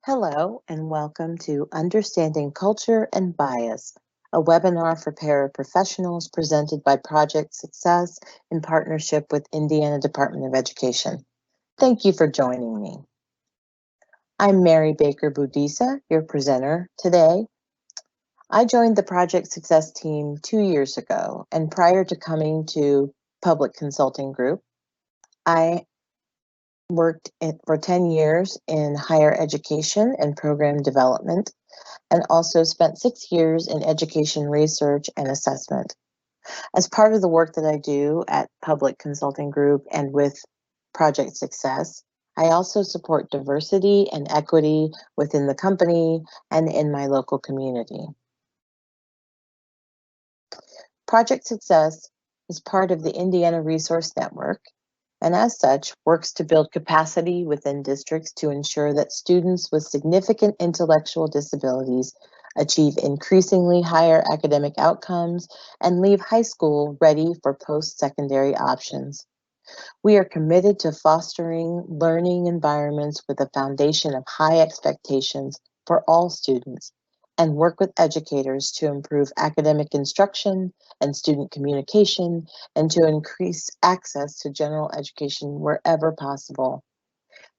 Hello and welcome to Understanding Culture and Bias, a webinar for paraprofessionals presented by Project Success in partnership with Indiana Department of Education. Thank you for joining me. I'm Mary Baker Budisa, your presenter today. I joined the Project Success team 2 years ago, and prior to coming to Public Consulting Group, I worked for 10 years in higher education and program development, and also spent 6 years in education research and assessment. As part of the work that I do at Public Consulting Group and with Project Success, I also support diversity and equity within the company and in my local community. Project Success is part of the Indiana Resource Network, and as such, works to build capacity within districts to ensure that students with significant intellectual disabilities achieve increasingly higher academic outcomes and leave high school ready for post-secondary options. We are committed to fostering learning environments with a foundation of high expectations for all students, and work with educators to improve academic instruction and student communication, and to increase access to general education wherever possible.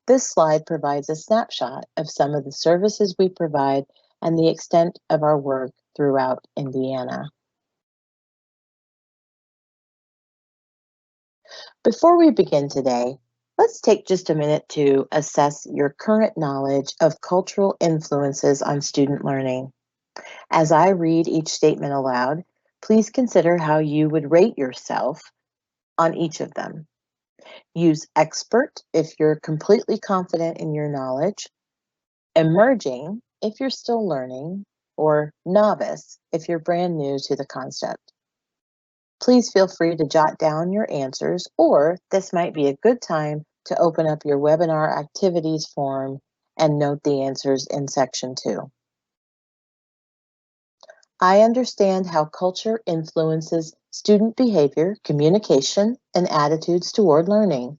This slide provides a snapshot of some of the services we provide and the extent of our work throughout Indiana. Before we begin today, let's take just a minute to assess your current knowledge of cultural influences on student learning. As I read each statement aloud, please consider how you would rate yourself on each of them. Use expert if you're completely confident in your knowledge, emerging if you're still learning, or novice if you're brand new to the concept. Please feel free to jot down your answers, or this might be a good time to open up your webinar activities form and note the answers in section 2. I understand how culture influences student behavior, communication, and attitudes toward learning.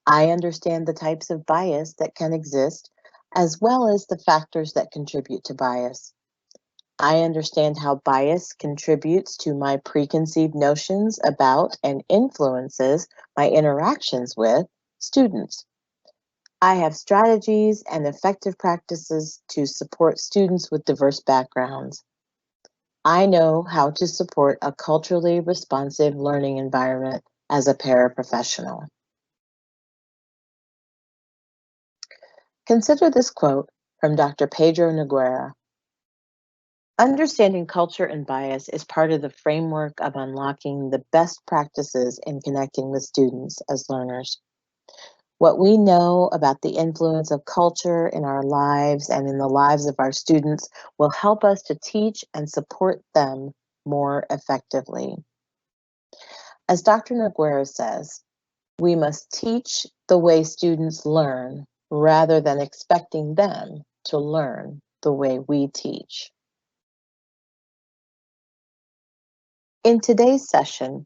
I understand the types of bias that can exist, as well as the factors that contribute to bias. I understand how bias contributes to my preconceived notions about and influences my interactions with students. I have strategies and effective practices to support students with diverse backgrounds. I know how to support a culturally responsive learning environment as a paraprofessional. Consider this quote from Dr. Pedro Noguera. Understanding culture and bias is part of the framework of unlocking the best practices in connecting with students as learners. What we know about the influence of culture in our lives and in the lives of our students will help us to teach and support them more effectively. As Dr. Noguera says, we must teach the way students learn rather than expecting them to learn the way we teach. In today's session,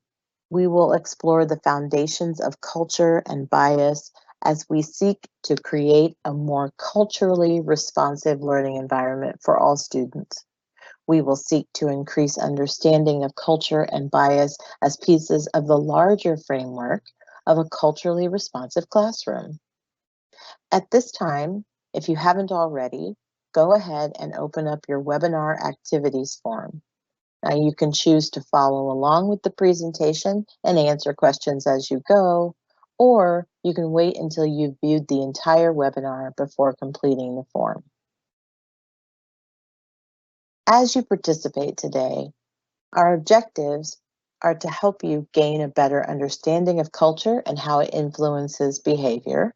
we will explore the foundations of culture and bias as we seek to create a more culturally responsive learning environment for all students. We will seek to increase understanding of culture and bias as pieces of the larger framework of a culturally responsive classroom. At this time, if you haven't already, go ahead and open up your webinar activities form. Now you can choose to follow along with the presentation and answer questions as you go, or you can wait until you've viewed the entire webinar before completing the form. As you participate today, our objectives are to help you gain a better understanding of culture and how it influences behavior,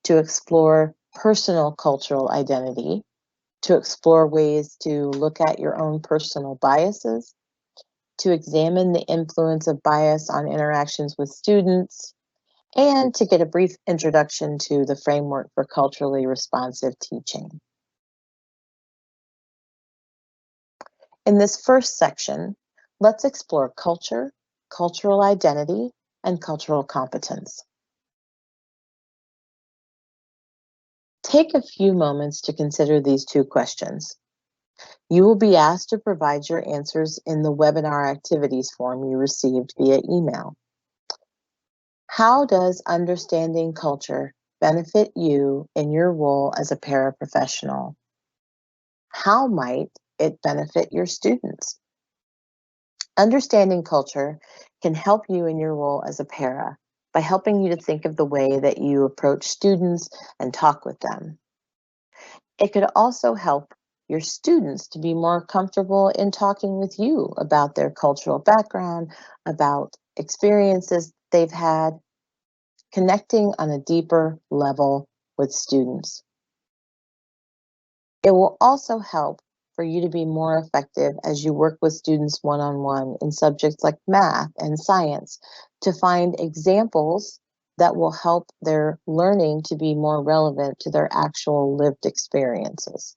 to explore personal cultural identity, to explore ways to look at your own personal biases, to examine the influence of bias on interactions with students, and to get a brief introduction to the framework for culturally responsive teaching. In this first section, let's explore culture, cultural identity, and cultural competence. Take a few moments to consider these two questions. You will be asked to provide your answers in the webinar activities form you received via email. How does understanding culture benefit you in your role as a paraprofessional? How might it benefit your students? Understanding culture can help you in your role as a para by helping you to think of the way that you approach students and talk with them. It could also help your students to be more comfortable in talking with you about their cultural background, about experiences they've had, connecting on a deeper level with students. It will also help for you to be more effective as you work with students one-on-one in subjects like math and science to find examples that will help their learning to be more relevant to their actual lived experiences.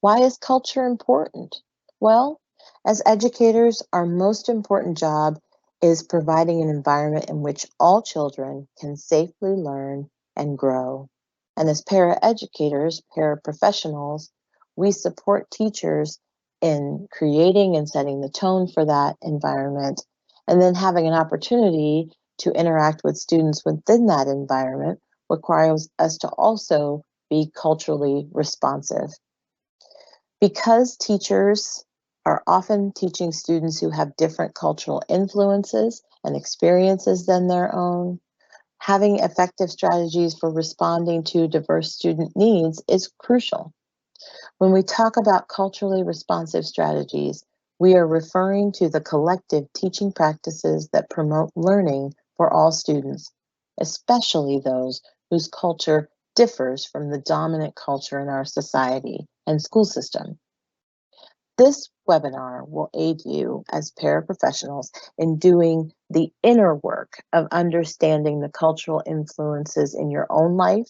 Why is culture important? Well, as educators, our most important job is providing an environment in which all children can safely learn and grow. And as paraeducators, paraprofessionals, we support teachers in creating and setting the tone for that environment, and then having an opportunity to interact with students within that environment requires us to also be culturally responsive. Because teachers are often teaching students who have different cultural influences and experiences than their own, having effective strategies for responding to diverse student needs is crucial. When we talk about culturally responsive strategies, we are referring to the collective teaching practices that promote learning for all students, especially those whose culture differs from the dominant culture in our society and school system. This webinar will aid you as paraprofessionals in doing the inner work of understanding the cultural influences in your own life,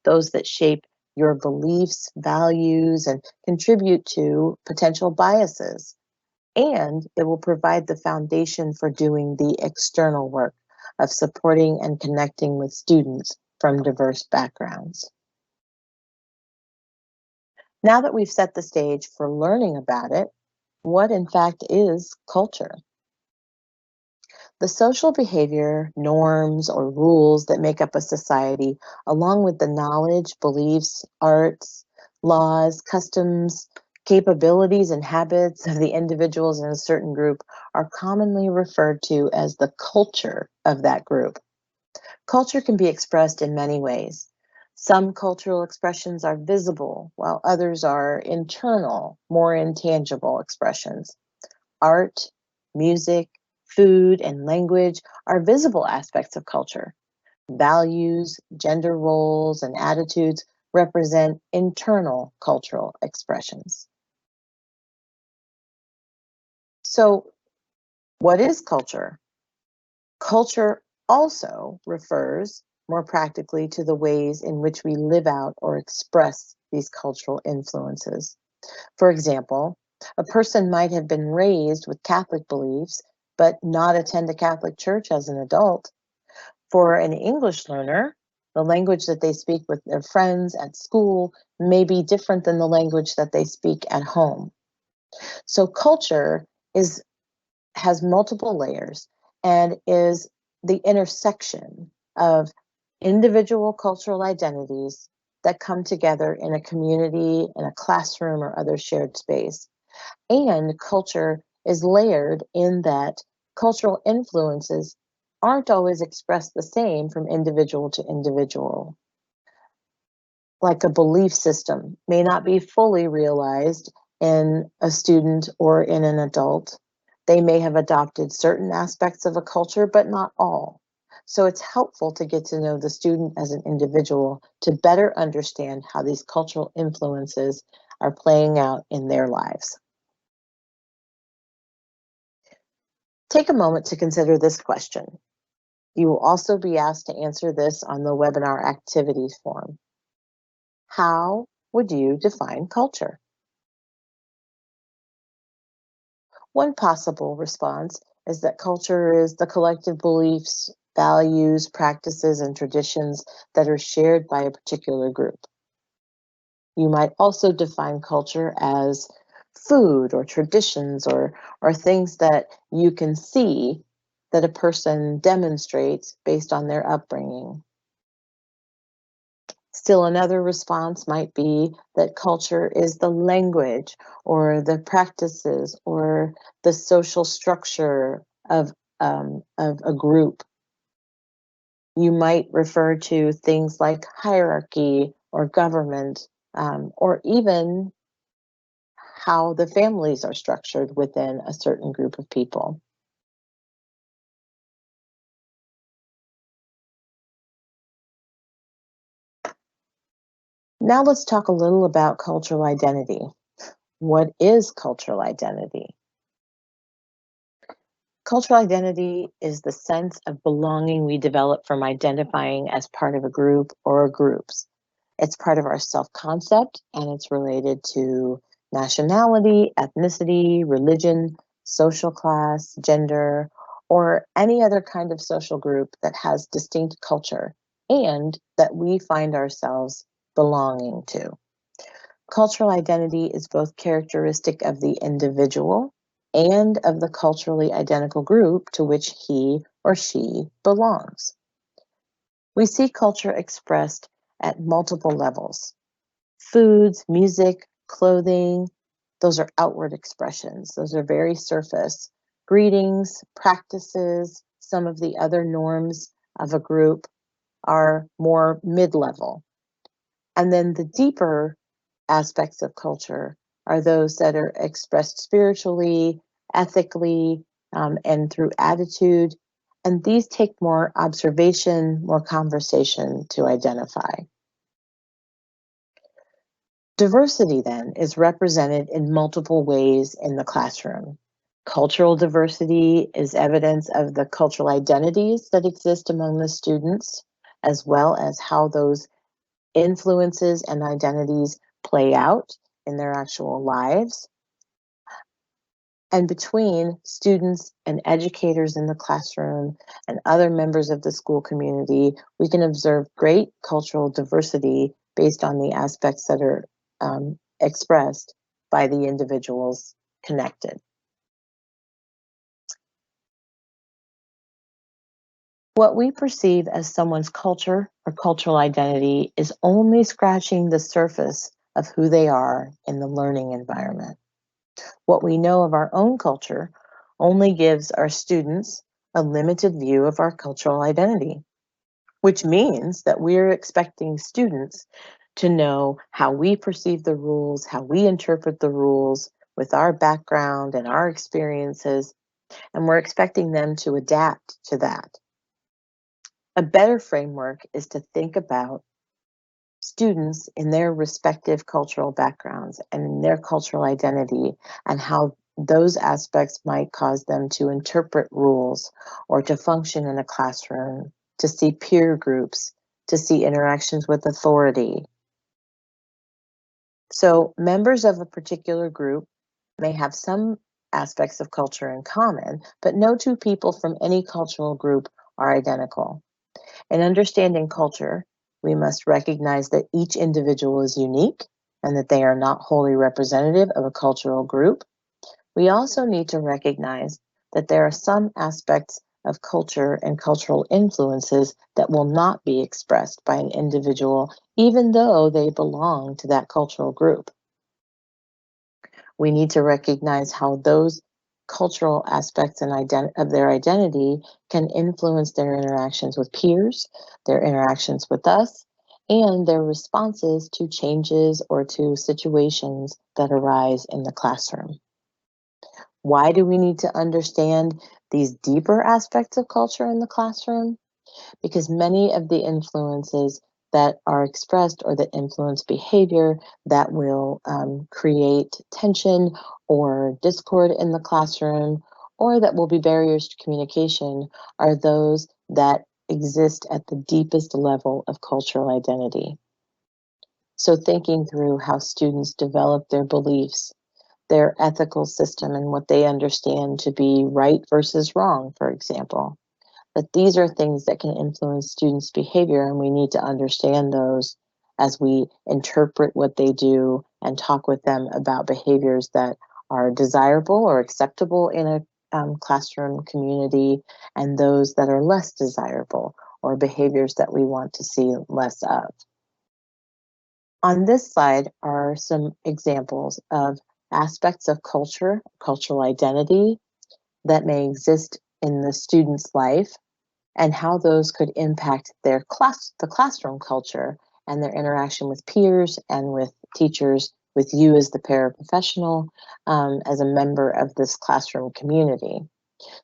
those that shape your beliefs, values, and contribute to potential biases. And it will provide the foundation for doing the external work of supporting and connecting with students from diverse backgrounds. Now that we've set the stage for learning about it, what in fact is culture? The social behavior, norms, or rules that make up a society, along with the knowledge, beliefs, arts, laws, customs, capabilities, and habits of the individuals in a certain group, are commonly referred to as the culture of that group. Culture can be expressed in many ways. Some cultural expressions are visible, while others are internal, more intangible expressions. Art, music, food, and language are visible aspects of culture. Values, gender roles, and attitudes represent internal cultural expressions. So, what is culture? Culture also refers more practically to the ways in which we live out or express these cultural influences. For example, a person might have been raised with Catholic beliefs, but not attend a Catholic church as an adult. For an English learner, the language that they speak with their friends at school may be different than the language that they speak at home. So culture has multiple layers and is the intersection of individual cultural identities that come together in a community, in a classroom, or other shared space. And culture is layered in that cultural influences aren't always expressed the same from individual to individual. Like a belief system may not be fully realized in a student or in an adult. They may have adopted certain aspects of a culture, but not all. So it's helpful to get to know the student as an individual to better understand how these cultural influences are playing out in their lives. Take a moment to consider this question. You will also be asked to answer this on the webinar activities form. How would you define culture? One possible response is that culture is the collective beliefs, values, practices, and traditions that are shared by a particular group. You might also define culture as food or traditions or things that you can see that a person demonstrates based on their upbringing. Still, another response might be that culture is the language or the practices or the social structure of a group. You might refer to things like hierarchy or government, or even how the families are structured within a certain group of people. Now let's talk a little about cultural identity. What is cultural identity? Cultural identity is the sense of belonging we develop from identifying as part of a group or groups. It's part of our self-concept, and it's related to nationality, ethnicity, religion, social class, gender, or any other kind of social group that has distinct culture and that we find ourselves belonging to. Cultural identity is both characteristic of the individual and of the culturally identical group to which he or she belongs. We see culture expressed at multiple levels. Foods, music, clothing, those are outward expressions. Those are very surface. Greetings, practices, some of the other norms of a group are more mid-level. And then the deeper aspects of culture are those that are expressed spiritually, ethically, and through attitude. And these take more observation, more conversation to identify. Diversity then is represented in multiple ways in the classroom. Cultural diversity is evidence of the cultural identities that exist among the students, as well as how those influences and identities play out in their actual lives. And between students and educators in the classroom and other members of the school community, we can observe great cultural diversity based on the aspects that are expressed by the individuals connected. What we perceive as someone's culture or cultural identity is only scratching the surface of who they are in the learning environment. What we know of our own culture only gives our students a limited view of our cultural identity, which means that we're expecting students to know how we perceive the rules, how we interpret the rules with our background and our experiences, and we're expecting them to adapt to that. A better framework is to think about students in their respective cultural backgrounds and in their cultural identity and how those aspects might cause them to interpret rules or to function in a classroom, to see peer groups, to see interactions with authority. So members of a particular group may have some aspects of culture in common, but no two people from any cultural group are identical. In understanding culture, we must recognize that each individual is unique and that they are not wholly representative of a cultural group. We also need to recognize that there are some aspects of culture and cultural influences that will not be expressed by an individual, even though they belong to that cultural group. We need to recognize how those cultural aspects and of their identity can influence their interactions with peers, their interactions with us, and their responses to changes or to situations that arise in the classroom. Why do we need to understand these deeper aspects of culture in the classroom? Because many of the influences that are expressed or that influence behavior that will create tension or discord in the classroom, or that will be barriers to communication, are those that exist at the deepest level of cultural identity. So thinking through how students develop their beliefs, their ethical system and what they understand to be right versus wrong, for example. that these are things that can influence students' behavior, and we need to understand those as we interpret what they do and talk with them about behaviors that are desirable or acceptable in a classroom community, and those that are less desirable or behaviors that we want to see less of. On this slide are some examples of aspects of culture, cultural identity that may exist in the student's life, and how those could impact the classroom culture and their interaction with peers and with teachers, with you as the paraprofessional, as a member of this classroom community.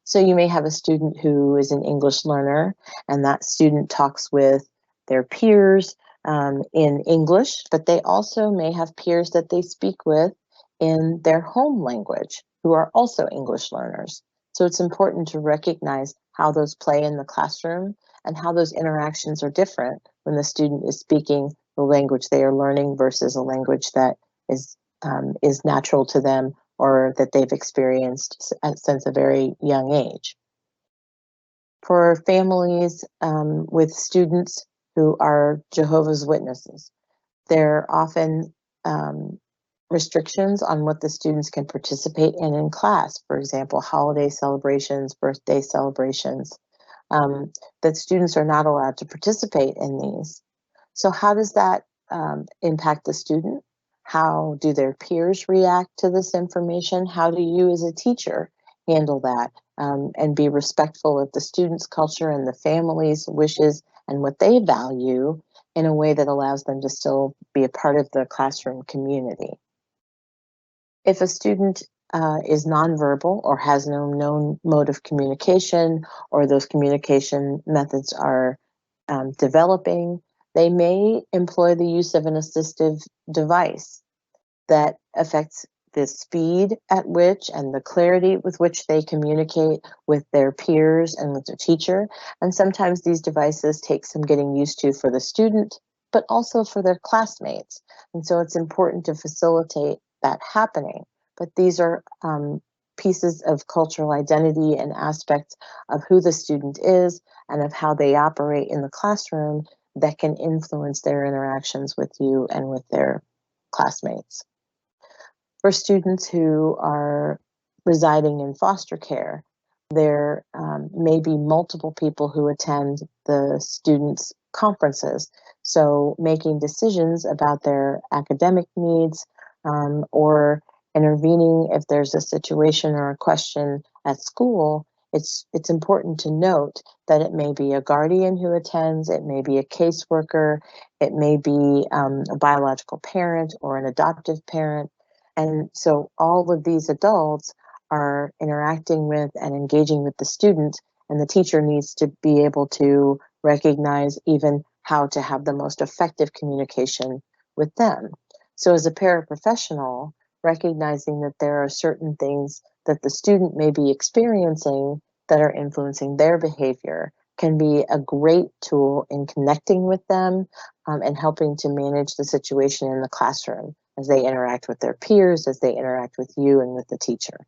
So you may have a student who is an English learner, and that student talks with their peers in English, but they also may have peers that they speak with in their home language who are also English learners. So it's important to recognize how those play in the classroom and how those interactions are different when the student is speaking the language they are learning versus a language that is natural to them or that they've experienced since a very young age. For families with students who are Jehovah's Witnesses, there are often restrictions on what the students can participate in class. For example, holiday celebrations, birthday celebrations, that students are not allowed to participate in these. So how does that impact the student? How do their peers react to this information? How do you as a teacher handle that and be respectful of the student's culture and the family's wishes and what they value in a way that allows them to still be a part of the classroom community? If a student is nonverbal or has no known mode of communication, or those communication methods are developing, they may employ the use of an assistive device that affects the speed at which and the clarity with which they communicate with their peers and with their teacher. And sometimes these devices take some getting used to for the student, but also for their classmates. And so it's important to facilitate that happening. But these are pieces of cultural identity and aspects of who the student is and of how they operate in the classroom that can influence their interactions with you and with their classmates. For students who are residing in foster care, there may be multiple people who attend the students' conferences. So making decisions about their academic needs or intervening if there's a situation or a question at school, it's important to note that it may be a guardian who attends, it may be a caseworker, it may be a biological parent or an adoptive parent. And so all of these adults are interacting with and engaging with the student, and the teacher needs to be able to recognize even how to have the most effective communication with them. So as a paraprofessional, recognizing that there are certain things that the student may be experiencing that are influencing their behavior can be a great tool in connecting with them and helping to manage the situation in the classroom as they interact with their peers, as they interact with you and with the teacher.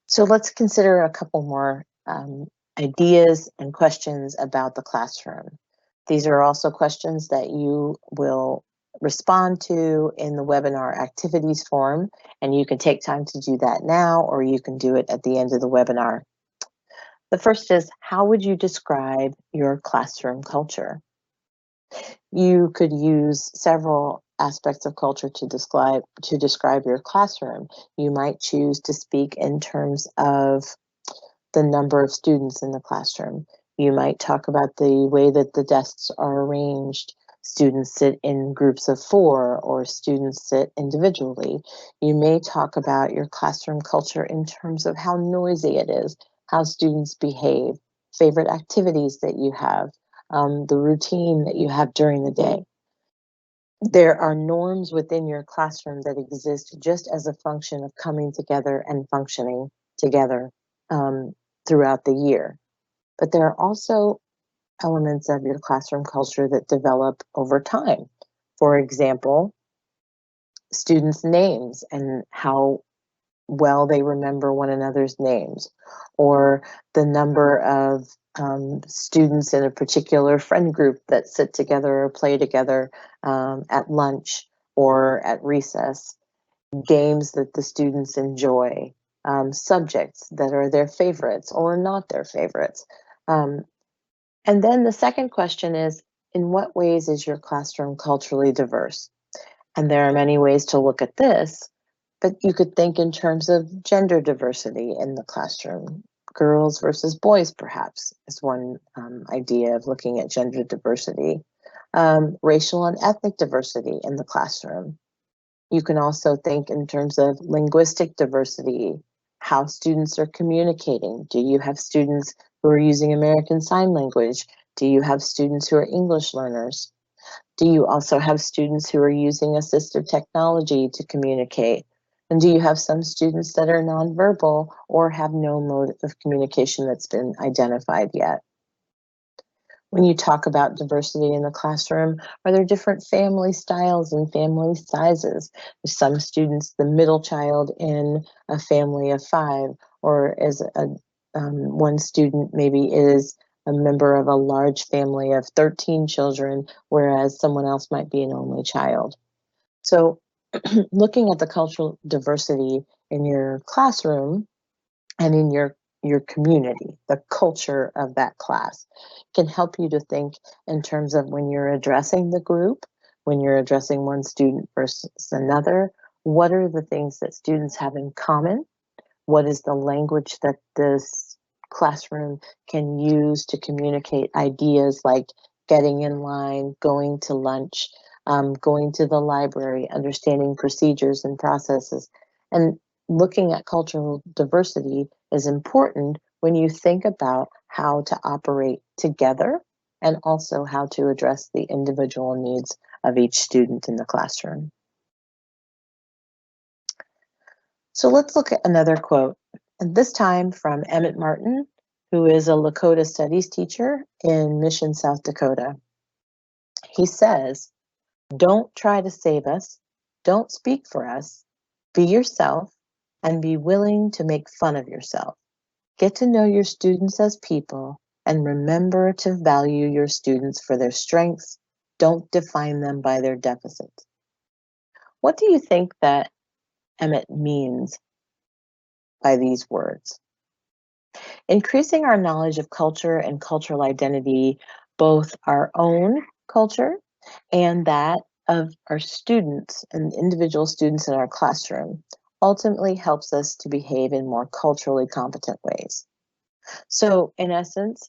So let's consider a couple more ideas and questions about the classroom. These are also questions that you will respond to in the webinar activities form, and you can take time to do that now, or you can do it at the end of the webinar. The first is, how would you describe your classroom culture? You could use several aspects of culture to describe your classroom. You might choose to speak in terms of the number of students in the classroom. You might talk about the way that the desks are arranged. Students sit in groups of 4 or students sit individually. You may talk about your classroom culture in terms of how noisy it is, how students behave, favorite activities that you have, the routine that you have during the day. There are norms within your classroom that exist just as a function of coming together and functioning together throughout the year. But there are also elements of your classroom culture that develop over time. For example, students' names and how well they remember one another's names, or the number of students in a particular friend group that sit together or play together at lunch or at recess, games that the students enjoy, subjects that are their favorites or not their favorites. And then the second question is, in what ways is your classroom culturally diverse? And there are many ways to look at this, but you could think in terms of gender diversity in the classroom. Girls versus boys, perhaps, is one idea of looking at gender diversity. Racial and ethnic diversity in the classroom. You can also think in terms of linguistic diversity, how students are communicating. Do you have students who are using American Sign Language? Do you have students who are English learners? Do you also have students who are using assistive technology to communicate? And do you have some students that are nonverbal or have no mode of communication that's been identified yet? When you talk about diversity in the classroom, are there different family styles and family sizes? Some students, the middle child in a family of 5, or as one student maybe is a member of a large family of 13 children, whereas someone else might be an only child. So looking at the cultural diversity in your classroom and in your community, the culture of that class, can help you to think in terms of when you're addressing the group, when you're addressing one student versus another, what are the things that students have in common? What is the language that this classroom can use to communicate ideas like getting in line, going to lunch, going to the library, understanding procedures and processes? And looking at cultural diversity is important when you think about how to operate together and also how to address the individual needs of each student in the classroom. So let's look at another quote, and this time from Emmett Martin, who is a Lakota studies teacher in Mission, South Dakota. He says, "Don't try to save us, don't speak for us, be yourself and be willing to make fun of yourself. Get to know your students as people and remember to value your students for their strengths. Don't define them by their deficits." What do you think that Emmett means by these words? Increasing our knowledge of culture and cultural identity, both our own culture and that of our students and individual students in our classroom, ultimately helps us to behave in more culturally competent ways. So, in essence,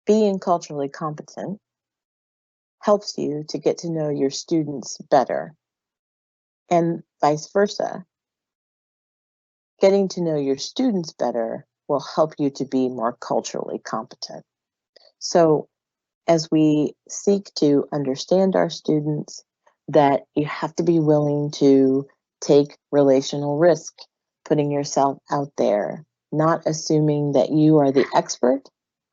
being culturally competent helps you to get to know your students better, and vice versa. Getting to know your students better will help you to be more culturally competent. So, as we seek to understand our students, that you have to be willing to take relational risk, putting yourself out there, not assuming that you are the expert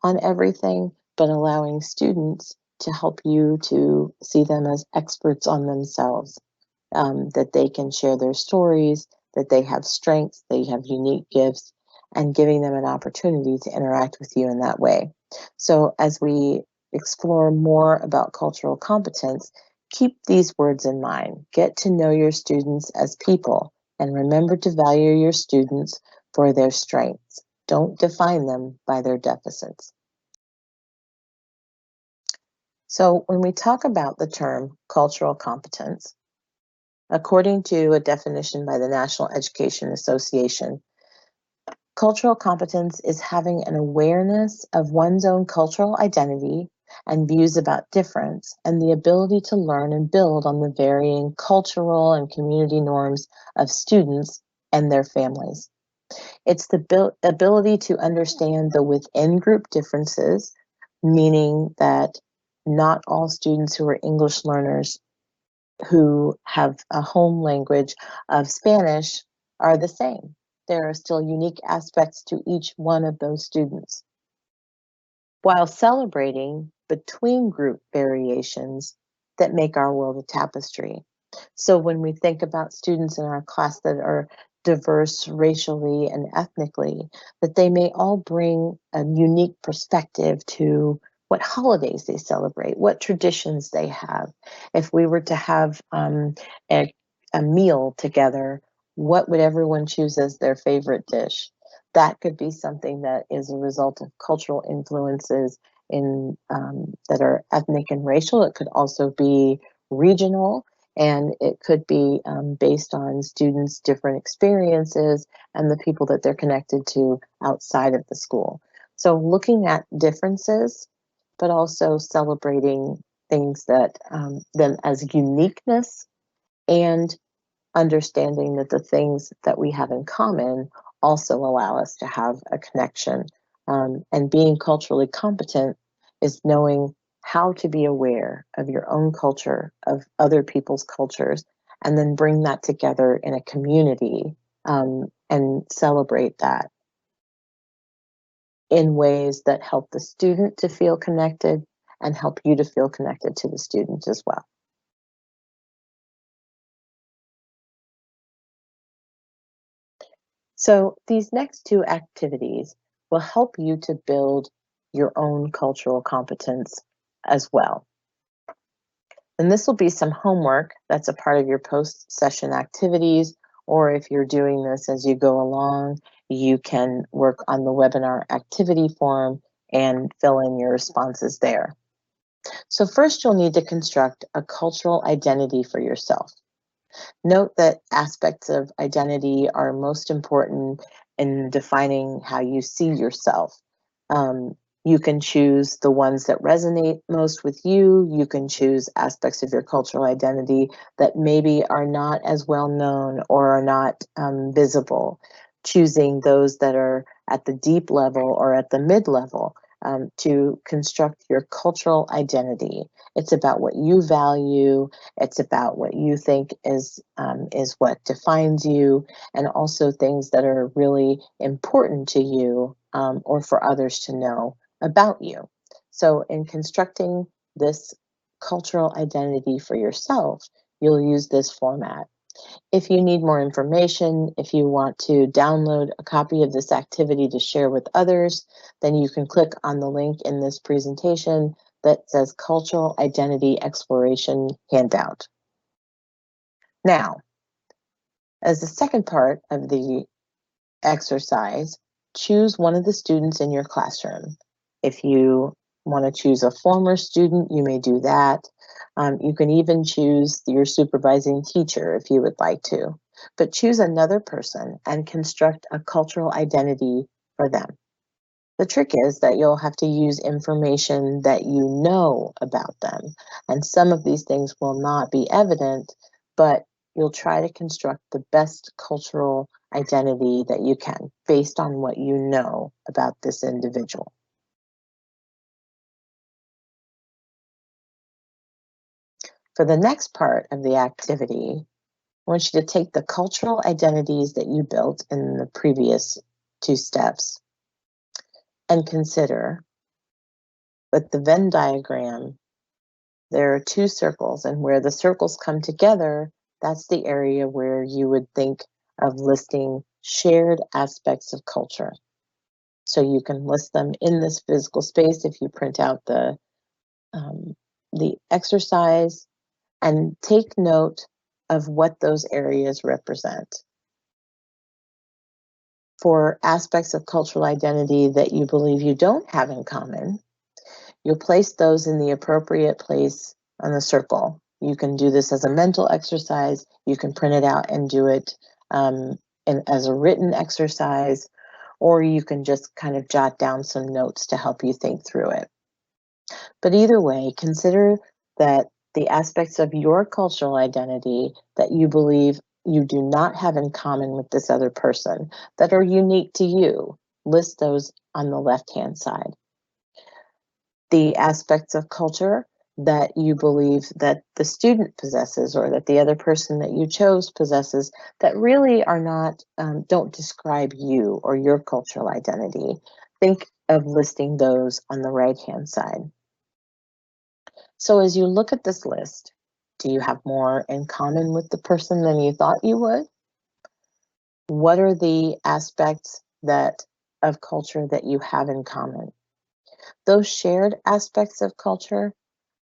on everything, but allowing students to help you to see them as experts on themselves, that they can share their stories, that they have strengths, they have unique gifts, and giving them an opportunity to interact with you in that way. So as we explore more about cultural competence, keep these words in mind. Get to know your students as people, and remember to value your students for their strengths. Don't define them by their deficits. So when we talk about the term cultural competence, according to a definition by the National Education Association, cultural competence is having an awareness of one's own cultural identity and views about difference, and the ability to learn and build on the varying cultural and community norms of students and their families. It's the ability to understand the within group differences, meaning that not all students who are English learners who have a home language of Spanish are the same. There are still unique aspects to each one of those students, while celebrating between group variations that make our world a tapestry. So when we think about students in our class that are diverse racially and ethnically, that they may all bring a unique perspective to what holidays they celebrate, what traditions they have. If we were to have a, a meal together, what would everyone choose as their favorite dish? That could be something that is a result of cultural influences in that are ethnic and racial. It could also be regional, and it could be based on students' different experiences and the people that they're connected to outside of the school. So looking at differences, but also celebrating things that them as uniqueness, and understanding that the things that we have in common also allow us to have a connection. And being culturally competent is knowing how to be aware of your own culture, of other people's cultures, and then bring that together in a community and celebrate that in ways that help the student to feel connected and help you to feel connected to the student as well. So these next two activities will help you to build your own cultural competence as well. And this will be some homework that's a part of your post-session activities, or if you're doing this as you go along, you can work on the webinar activity form and fill in your responses there. So first, you'll need to construct a cultural identity for yourself. Note that aspects of identity are most important in defining how you see yourself. You can choose the ones that resonate most with you. You can choose aspects of your cultural identity that maybe are not as well known or are not visible, choosing those that are at the deep level or at the mid level to construct your cultural identity. It's about what you value. It's about what you think is what defines you, and also things that are really important to you or for others to know about you. So in constructing this cultural identity for yourself, you'll use this format. If you need more information, if you want to download a copy of this activity to share with others, then you can click on the link in this presentation that says Cultural Identity Exploration Handout. Now, as the second part of the exercise, choose one of the students in your classroom. If you want to choose a former student, you may do that. You can even choose your supervising teacher if you would like to, but choose another person and construct a cultural identity for them. The trick is that you'll have to use information that you know about them, and some of these things will not be evident, but you'll try to construct the best cultural identity that you can based on what you know about this individual. For the next part of the activity, I want you to take the cultural identities that you built in the previous two steps and consider with the Venn diagram, there are two circles, and where the circles come together, that's the area where you would think of listing shared aspects of culture. So you can list them in this physical space if you print out the exercise, and take note of what those areas represent. For aspects of cultural identity that you believe you don't have in common, you'll place those in the appropriate place on the circle. You can do this as a mental exercise. You can print it out and do it as a written exercise, or you can just kind of jot down some notes to help you think through it. But either way, consider that the aspects of your cultural identity that you believe you do not have in common with this other person, that are unique to you, list those on the left-hand side. The aspects of culture that you believe that the student possesses or that the other person that you chose possesses that really are not, don't describe you or your cultural identity. Think of listing those on the right-hand side. So as you look at this list, Do you have more in common with the person than you thought you would? What are the aspects of culture that you have in common? Those shared aspects of culture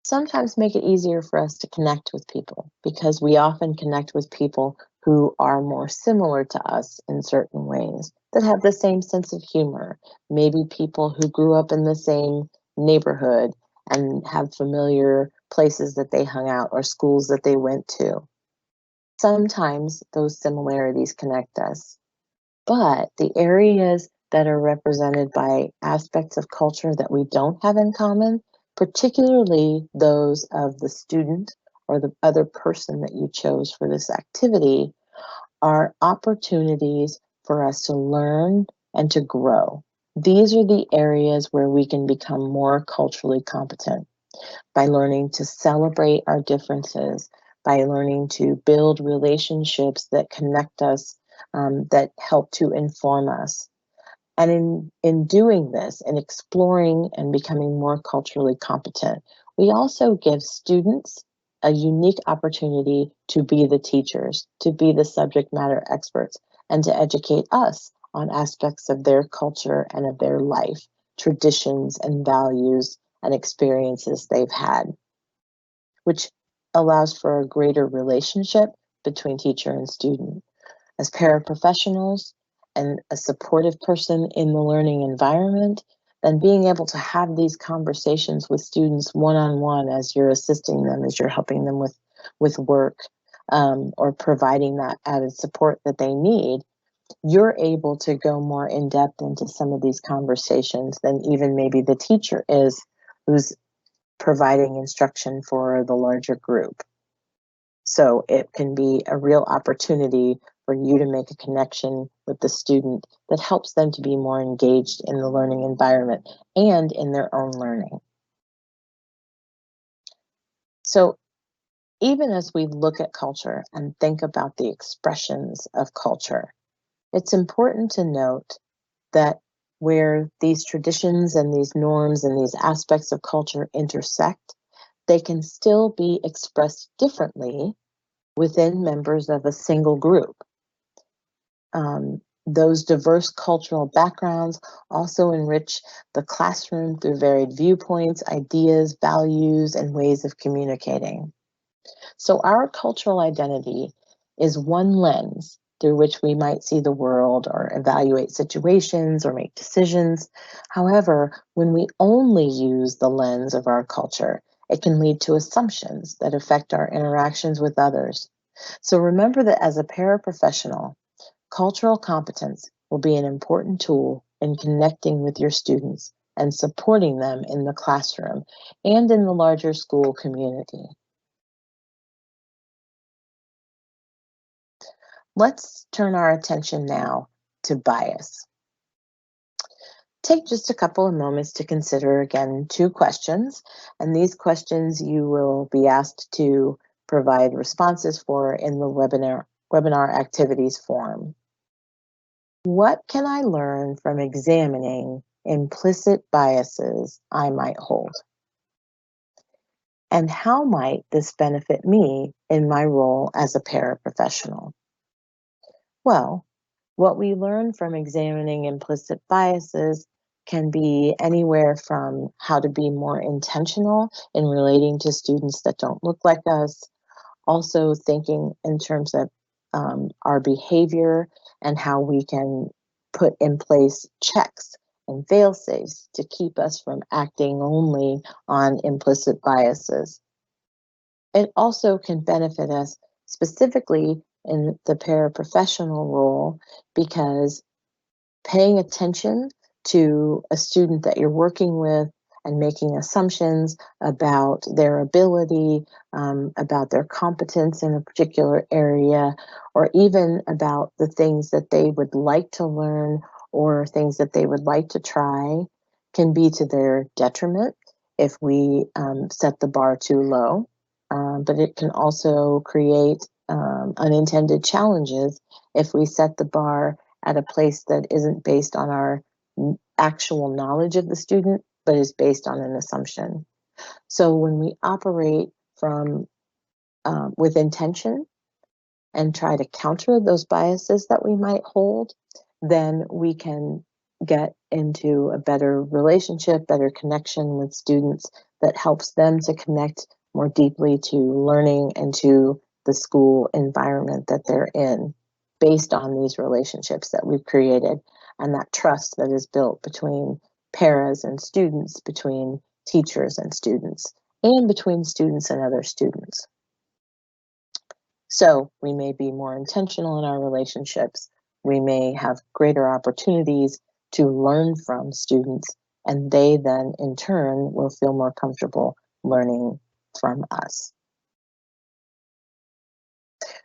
sometimes make it easier for us to connect with people because we often connect with people who are more similar to us in certain ways, that have the same sense of humor, maybe people who grew up in the same neighborhood and have familiar places that they hung out or schools that they went to. Sometimes those similarities connect us, but the areas that are represented by aspects of culture that we don't have in common, particularly those of the student or the other person that you chose for this activity, are opportunities for us to learn and to grow. These are the areas where we can become more culturally competent by learning to celebrate our differences, by learning to build relationships that connect us, that help to inform us. And in doing this and exploring and becoming more culturally competent, we also give students a unique opportunity to be the teachers, to be the subject matter experts, and to educate us on aspects of their culture and of their life, traditions and values and experiences they've had, which allows for a greater relationship between teacher and student. As paraprofessionals and a supportive person in the learning environment, then being able to have these conversations with students one-on-one as you're assisting them, as you're helping them with work, or providing that added support that they need, you're able to go more in depth into some of these conversations than even maybe the teacher is who's providing instruction for the larger group. So it can be a real opportunity for you to make a connection with the student that helps them to be more engaged in the learning environment and in their own learning. So even as we look at culture and think about the expressions of culture, it's important to note that where these traditions and these norms and these aspects of culture intersect, they can still be expressed differently within members of a single group. Those diverse cultural backgrounds also enrich the classroom through varied viewpoints, ideas, values, and ways of communicating. So our cultural identity is one lens through which we might see the world or evaluate situations or make decisions. However, when we only use the lens of our culture, it can lead to assumptions that affect our interactions with others. So remember that as a paraprofessional, cultural competence will be an important tool in connecting with your students and supporting them in the classroom and in the larger school community. Let's turn our attention now to bias. Take just a couple of moments to consider again 2 questions, and these questions you will be asked to provide responses for in the webinar activities form. What can I learn from examining implicit biases I might hold? And how might this benefit me in my role as a paraprofessional? Well, what we learn from examining implicit biases can be anywhere from how to be more intentional in relating to students that don't look like us, also thinking in terms of our behavior and how we can put in place checks and fail-safes to keep us from acting only on implicit biases. It also can benefit us specifically in the paraprofessional role because paying attention to a student that you're working with and making assumptions about their ability, about their competence in a particular area, or even about the things that they would like to learn or things that they would like to try can be to their detriment if we set the bar too low. But it can also create unintended challenges if we set the bar at a place that isn't based on our actual knowledge of the student, but is based on an assumption. So when we operate from with intention and try to counter those biases that we might hold, then we can get into a better relationship, better connection with students that helps them to connect more deeply to learning and to the school environment that they're in, based on these relationships that we've created and that trust that is built between paras and students, between teachers and students, and between students and other students. So we may be more intentional in our relationships. We may have greater opportunities to learn from students, and they then in turn will feel more comfortable learning from us.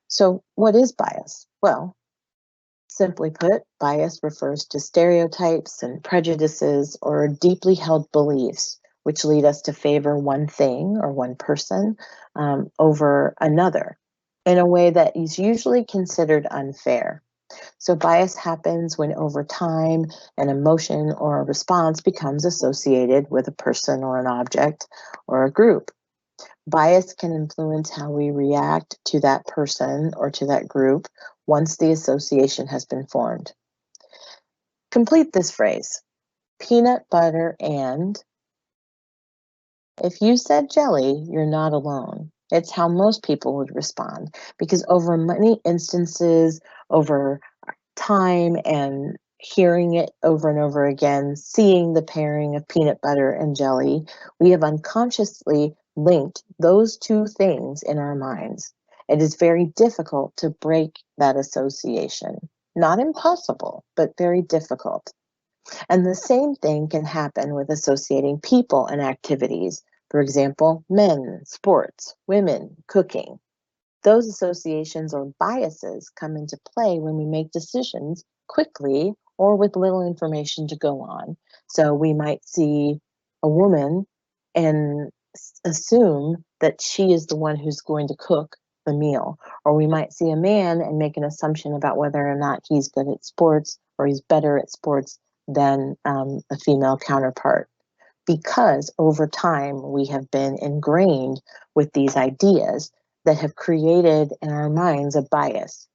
So what is bias? Well, simply put, bias refers to stereotypes and prejudices or deeply held beliefs which lead us to favor one thing or one person over another in a way that is usually considered unfair. So bias happens when over time an emotion or a response becomes associated with a person or an object or a group. Bias can influence how we react to that person or to that group once the association has been formed. Complete this phrase: peanut butter and... If you said jelly, you're not alone. It's how most people would respond, because over many instances, over time and hearing it over and over again, seeing the pairing of peanut butter and jelly, we have unconsciously linked those two things in our minds. It is very difficult to break that association. Not impossible, but very difficult. And the same thing can happen with associating people and activities. For example, men, sports, women, cooking. Those associations or biases come into play when we make decisions quickly or with little information to go on. So we might see a woman and assume that she is the one who's going to cook the meal. Or we might see a man and make an assumption about whether or not he's good at sports or he's better at sports than a female counterpart. Because over time we have been ingrained with these ideas that have created in our minds a bias.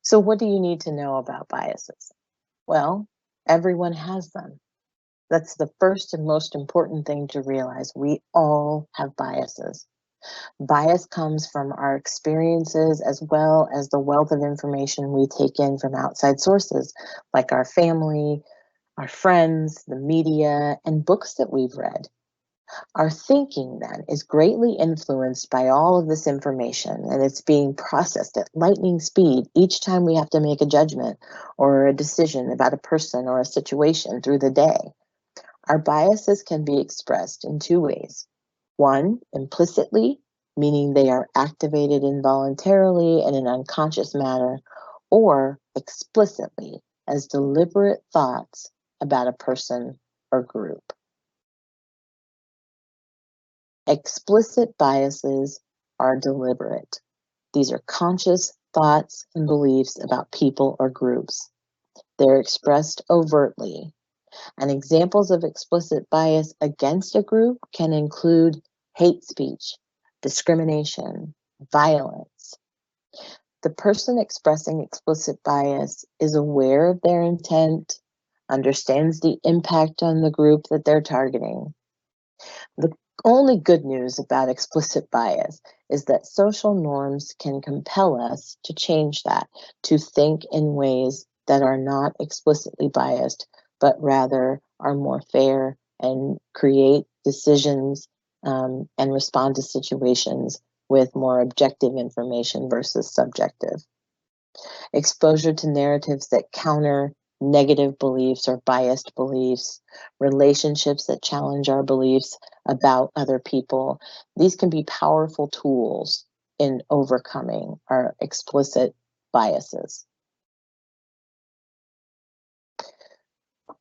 So what do you need to know about biases? Well, everyone has them. That's the first and most important thing to realize. We all have biases. Bias comes from our experiences as well as the wealth of information we take in from outside sources, like our family, our friends, the media, and books that we've read. Our thinking then is greatly influenced by all of this information, and it's being processed at lightning speed each time we have to make a judgment or a decision about a person or a situation through the day. Our biases can be expressed in two ways. One, implicitly, meaning they are activated involuntarily in an unconscious manner, or explicitly, as deliberate thoughts about a person or group. Explicit biases are deliberate. These are conscious thoughts and beliefs about people or groups. They're expressed overtly. And examples of explicit bias against a group can include hate speech, discrimination, violence. The person expressing explicit bias is aware of their intent, understands the impact on the group that they're targeting. The only good news about explicit bias is that social norms can compel us to change that, to think in ways that are not explicitly biased, but rather are more fair and create decisions and respond to situations with more objective information versus subjective. Exposure to narratives that counter negative beliefs or biased beliefs, relationships that challenge our beliefs about other people. These can be powerful tools in overcoming our explicit biases.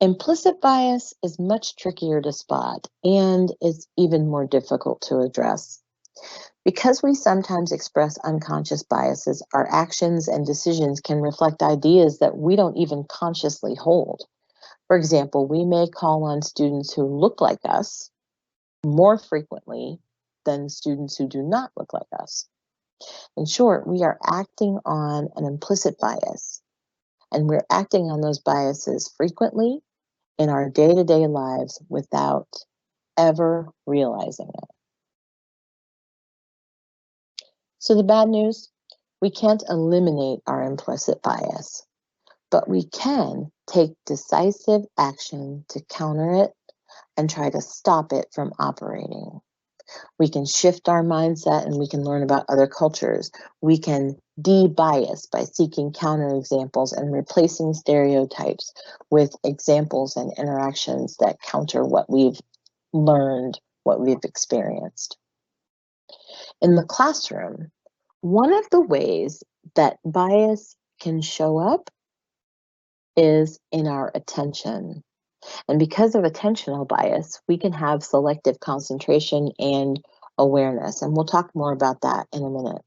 Implicit bias is much trickier to spot and is even more difficult to address. Because we sometimes express unconscious biases, our actions and decisions can reflect ideas that we don't even consciously hold. For example, we may call on students who look like us more frequently than students who do not look like us. In short, we are acting on an implicit bias, and we're acting on those biases frequently in our day-to-day lives without ever realizing it. So the bad news, we can't eliminate our implicit bias, but we can take decisive action to counter it and try to stop it from operating. We can shift our mindset and we can learn about other cultures. We can de-bias by seeking counterexamples and replacing stereotypes with examples and interactions that counter what we've learned, what we've experienced. In the classroom, one of the ways that bias can show up is in our attention. And because of attentional bias, we can have selective concentration and awareness. And we'll talk more about that in a minute.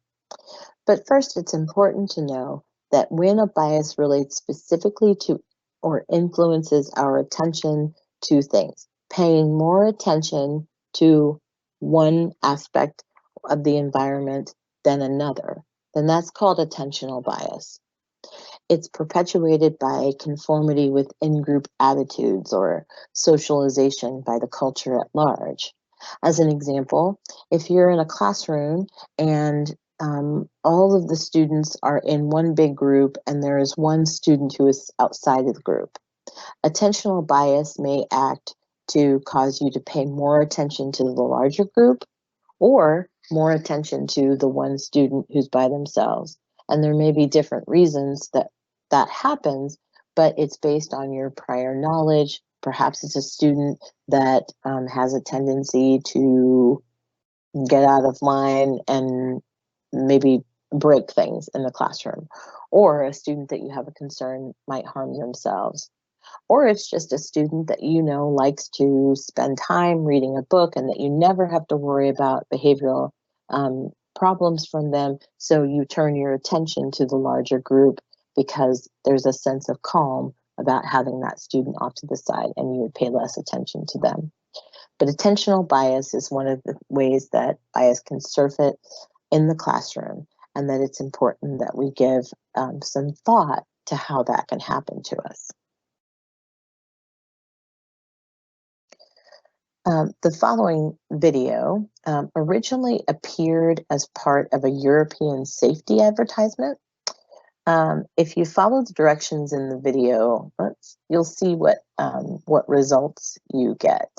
But first, it's important to know that when a bias relates specifically to or influences our attention to things, paying more attention to one aspect of the environment than another, then that's called attentional bias. It's perpetuated by conformity with in-group attitudes or socialization by the culture at large. As an example, if you're in a classroom and all of the students are in one big group and there is one student who is outside of the group, attentional bias may act to cause you to pay more attention to the larger group or more attention to the one student who's by themselves. And there may be different reasons that that happens, but it's based on your prior knowledge. Perhaps it's a student that has a tendency to get out of line and maybe break things in the classroom, or a student that you have a concern might harm themselves. Or it's just a student that you know likes to spend time reading a book and that you never have to worry about behavioral problems from them, so you turn your attention to the larger group because there's a sense of calm about having that student off to the side and you would pay less attention to them. But attentional bias is one of the ways that bias can surface in the classroom, and that it's important that we give some thought to how that can happen to us. The following video originally appeared as part of a European safety advertisement. If you follow the directions in the video, you'll see what results you get.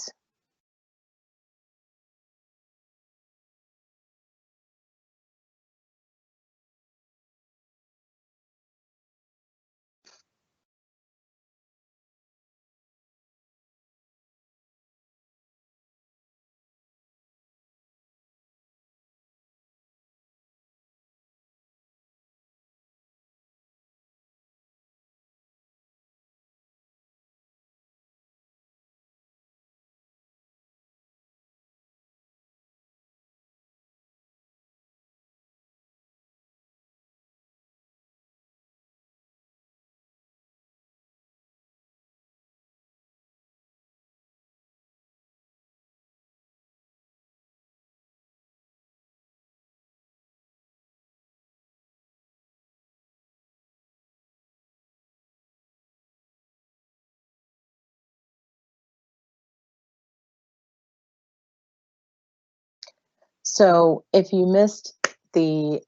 So if you missed the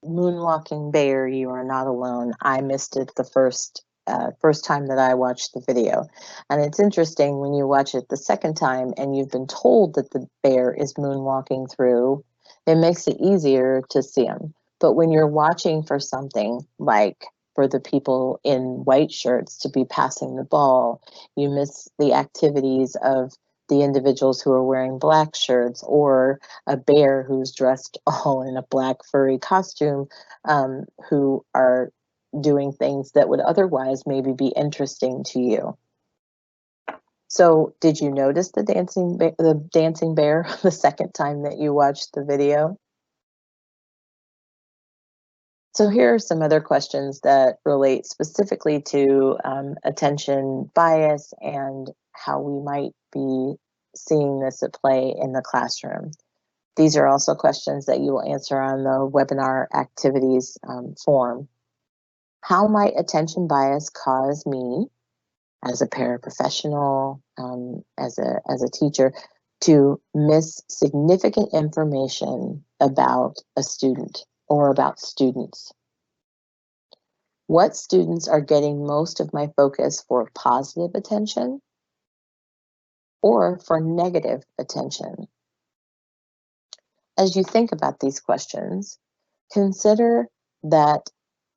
moonwalking bear, you are not alone. I missed it the first time that I watched the video. And it's interesting when you watch it the second time and you've been told that the bear is moonwalking through, it makes it easier to see him. But when you're watching for something like for the people in white shirts to be passing the ball, you miss the activities of the individuals who are wearing black shirts, or a bear who's dressed all in a black furry costume, who are doing things that would otherwise maybe be interesting to you. So did you notice the dancing bear the second time that you watched the video? So here are some other questions that relate specifically to attention bias and how we might be seeing this at play in the classroom. These are also questions that you will answer on the webinar activities form. How might attention bias cause me, as a paraprofessional, as a teacher, to miss significant information about a student or about students? What students are getting most of my focus for positive attention or for negative attention? As you think about these questions, consider that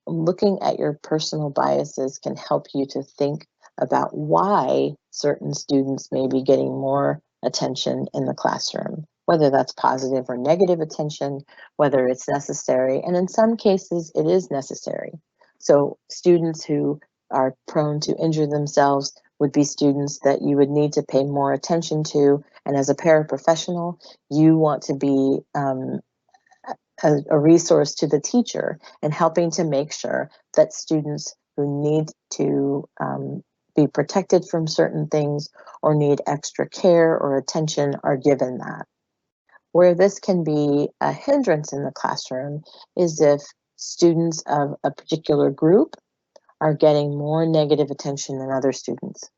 looking at your personal biases can help you to think about why certain students may be getting more attention in the classroom, whether that's positive or negative attention, whether it's necessary, and in some cases it is necessary. So students who are prone to injure themselves would be students that you would need to pay more attention to, and as a paraprofessional, you want to be a resource to the teacher and helping to make sure that students who need to be protected from certain things or need extra care or attention are given that. Where this can be a hindrance in the classroom is if students of a particular group are getting more negative attention than other students.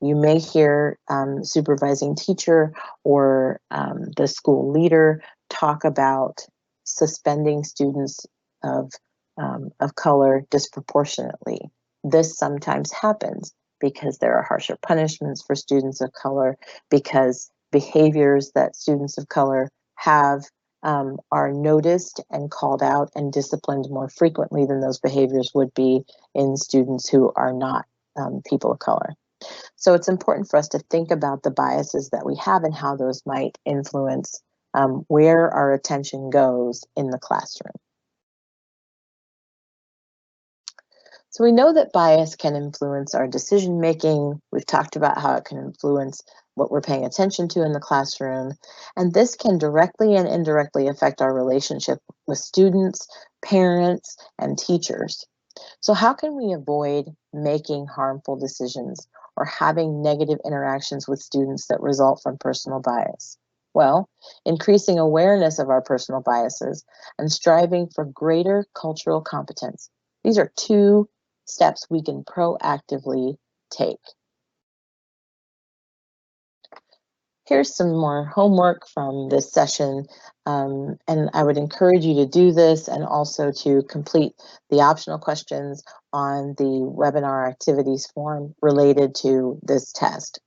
You may hear supervising teacher or the school leader talk about suspending students of color disproportionately. This sometimes happens because there are harsher punishments for students of color, because behaviors that students of color have are noticed and called out and disciplined more frequently than those behaviors would be in students who are not people of color. So it's important for us to think about the biases that we have and how those might influence where our attention goes in the classroom. So we know that bias can influence our decision making. We've talked about how it can influence what we're paying attention to in the classroom. And this can directly and indirectly affect our relationship with students, parents, and teachers. So how can we avoid making harmful decisions or having negative interactions with students that result from personal bias? Well, increasing awareness of our personal biases and striving for greater cultural competence. These are two steps we can proactively take. Here's some more homework from this session, and I would encourage you to do this and also to complete the optional questions on the webinar activities form related to this test.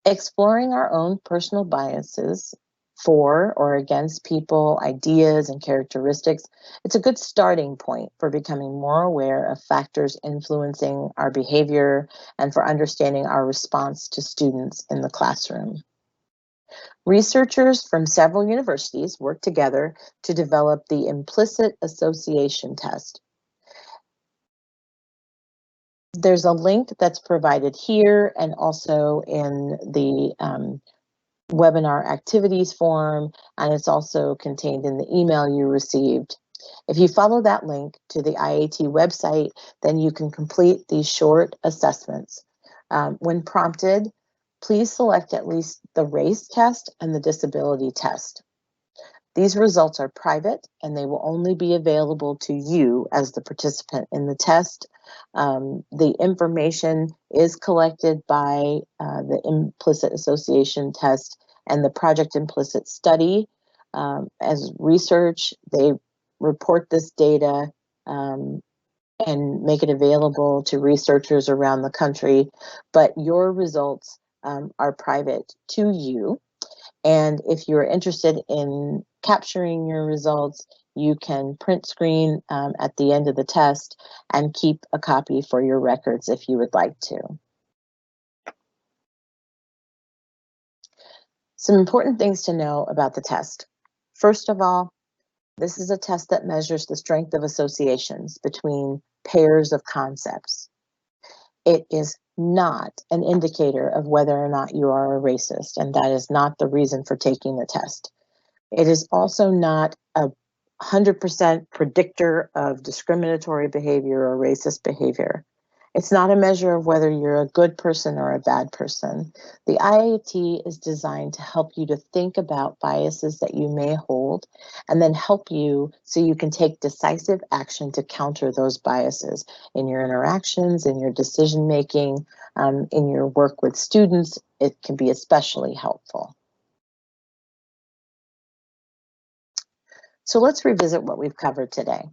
Exploring our own personal biases for or against people, ideas, and characteristics, it's a good starting point for becoming more aware of factors influencing our behavior and for understanding our response to students in the classroom. Researchers from several universities worked together to develop the implicit association test. There's a link that's provided here and also in the webinar activities form, and it's also contained in the email you received. If you follow that link to the IAT website, then you can complete these short assessments. When prompted, please select at least the race test and the disability test. These results are private and they will only be available to you as the participant in the test. The information is collected by the implicit association test and the Project Implicit study. As research, they report this data and make it available to researchers around the country, but your results are private to you. And if you're interested in capturing your results, you can print screen at the end of the test and keep a copy for your records if you would like to. Some important things to know about the test. First of all, this is a test that measures the strength of associations between pairs of concepts. It is not an indicator of whether or not you are a racist, and that is not the reason for taking the test. It is also not a 100% predictor of discriminatory behavior or racist behavior. It's not a measure of whether you're a good person or a bad person. The IAT is designed to help you to think about biases that you may hold and then help you so you can take decisive action to counter those biases in your interactions, in your decision making, in your work with students. It can be especially helpful. So let's revisit what we've covered today.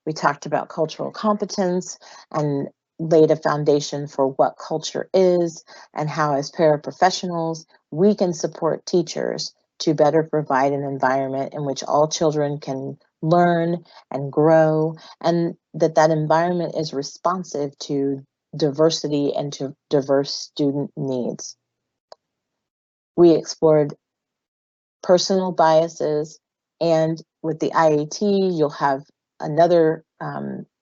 We talked about cultural competence and laid a foundation for what culture is and how, as paraprofessionals, we can support teachers to better provide an environment in which all children can learn and grow, and that environment is responsive to diversity and to diverse student needs. We explored personal biases, and with the IAT, you'll have another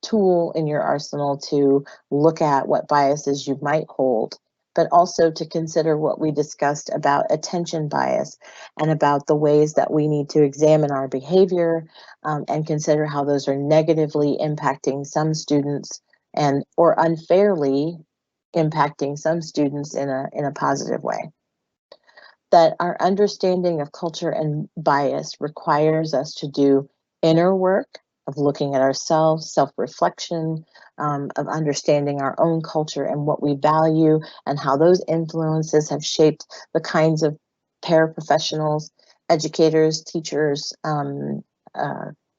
tool in your arsenal to look at what biases you might hold, but also to consider what we discussed about attention bias and about the ways that we need to examine our behavior and consider how those are negatively impacting some students and or unfairly impacting some students in a positive way. That our understanding of culture and bias requires us to do inner work of looking at ourselves, self-reflection, of understanding our own culture and what we value and how those influences have shaped the kinds of paraprofessionals, educators, teachers,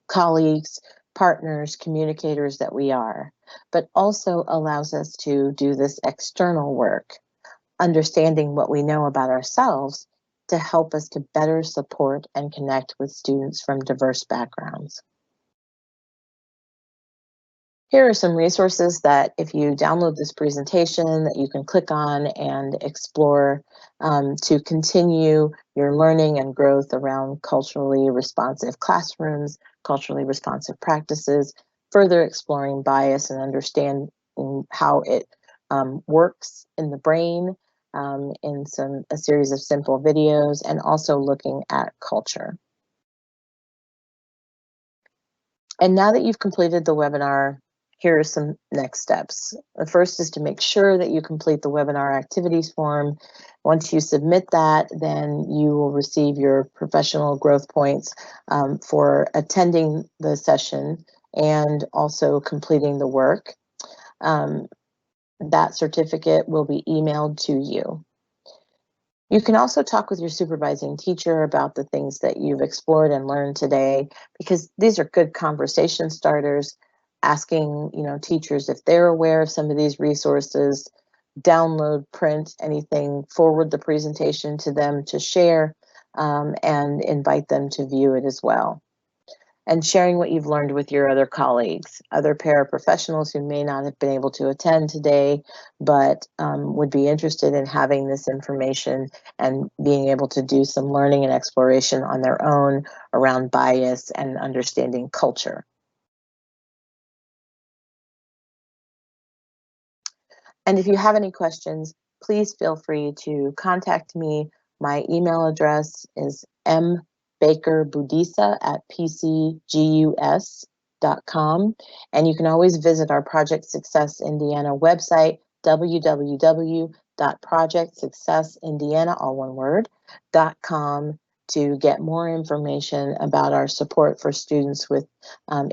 colleagues, partners, communicators that we are, but also allows us to do this external work, understanding what we know about ourselves to help us to better support and connect with students from diverse backgrounds. Here are some resources that if you download this presentation that you can click on and explore to continue your learning and growth around culturally responsive classrooms, culturally responsive practices, further exploring bias and understanding how it works in the brain in a series of simple videos, and also looking at culture. And now that you've completed the webinar, here are some next steps. The first is to make sure that you complete the webinar activities form. Once you submit that, then you will receive your professional growth points for attending the session and also completing the work. That certificate will be emailed to you. You can also talk with your supervising teacher about the things that you've explored and learned today, because these are good conversation starters. Asking, teachers if they're aware of some of these resources, download, print anything, forward the presentation to them to share, and invite them to view it as well. And sharing what you've learned with your other colleagues, other paraprofessionals who may not have been able to attend today, but would be interested in having this information and being able to do some learning and exploration on their own around bias and understanding culture. And if you have any questions, please feel free to contact me. My email address is mbakerbudisa@pcgus.com. And you can always visit our Project Success Indiana website, www.projectsuccessindiana, all one word, .com, to get more information about our support for students with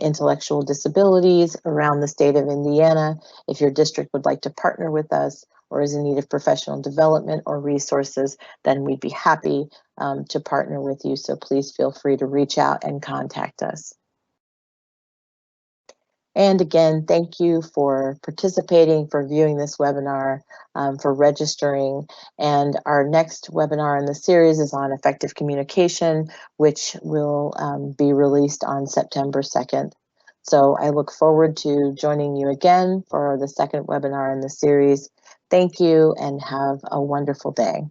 intellectual disabilities around the state of Indiana. If your district would like to partner with us or is in need of professional development or resources, then we'd be happy to partner with you. So please feel free to reach out and contact us. And again, thank you for participating, for viewing this webinar, for registering. And our next webinar in the series is on effective communication, which will be released on September 2nd. So I look forward to joining you again for the second webinar in the series. Thank you and have a wonderful day.